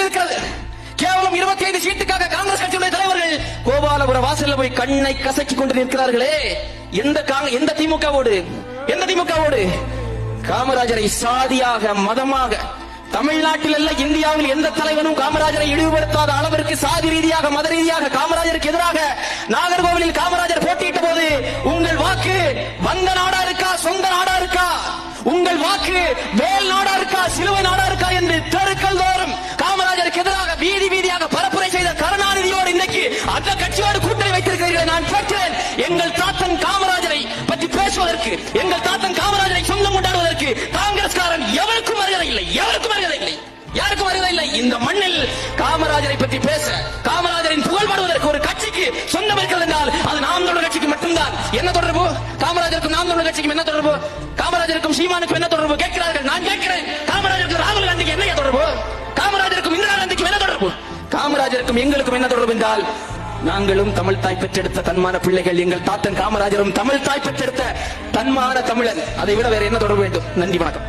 இருக்கிறது. கேவலம் 25 சீட்டுக்காக காங்கிரஸ் கட்சியுடைய தலைவர்கள் கோபாலபுர வாசல்ல போய் கண்ணை கசக்கிக் கொண்டு நிற்கிறார்களே. எந்த திமுகவோடு காமராஜரை சாதியாக மதமாக தமிழ்நாட்டில் அல்ல இந்தியாவில் எந்த தலைவனும் காமராஜரை இழிவுபடுத்தாத அளவிற்கு சாதி ரீதியாக மத ரீதியாக காமராஜருக்கு எதிராக நாகர்கோவிலில் காமராஜர் போட்டியிட்ட போது உங்கள் வாக்கு வந்த நாடா இருக்கா, சொந்த நாடா இருக்கா, உங்கள் வாக்கு வேல் நாடா இருக்கா, சிலுவை நாடா இருக்கா என்று தெருக்கள் தோறும் காமராஜருக்கு எதிராக வீதியாக பரப்புரை செய்த கருணாநிதியோடு இன்னைக்கு அந்த கட்சியோடு கூட்டணி வைத்திருக்கிறீர்கள். நான் கேட்கிறேன், எங்கள் தாத்தன் காமராஜரை பற்றி பேசுவதற்கு, எங்கள் தாத்தன் காமராஜரை சொந்தம் கொண்டாடுவதற்கு காங்கிரஸ்காரன் எவருக்கும் வருகதை இல்லை. யாருக்கும் வருவதில்லை. இந்த மண்ணில் காமராஜரை பற்றி பேச, காமராஜரின் புகழ் பாடுவதற்கு ஒரு கட்சிக்கு சொந்தம் இருக்கிறது என்றால் அது நாம் தமிழர் கட்சிக்கு மட்டும்தான். என்ன தொடர்பு? காமராஜருக்கும் நாம் தமிழர் கட்சிக்கும் என்ன தொடர்பு? காமராஜருக்கும் சீமானுக்கும் என்ன தொடர்பு கேட்கிறார்கள். நான் கேட்கிறேன், காமராஜருக்கும் ராகுல் காந்திக்கு என்ன தொடர்பு? காமராஜருக்கும் இந்திரா காந்திக்கும் என்ன தொடர்பு? காமராஜருக்கும் எங்களுக்கும் என்ன தொடர்பு என்றால் நாங்களும் தமிழ் தாய் பெற்றெடுத்த தன்மான பிள்ளைகள். எங்கள் தாத்தன் காமராஜரும் தமிழ் தாய் பெற்றெடுத்த தன்மான தமிழன். அதை விட வேற என்ன தொடர்பு வேண்டும்? நன்றி, வணக்கம்.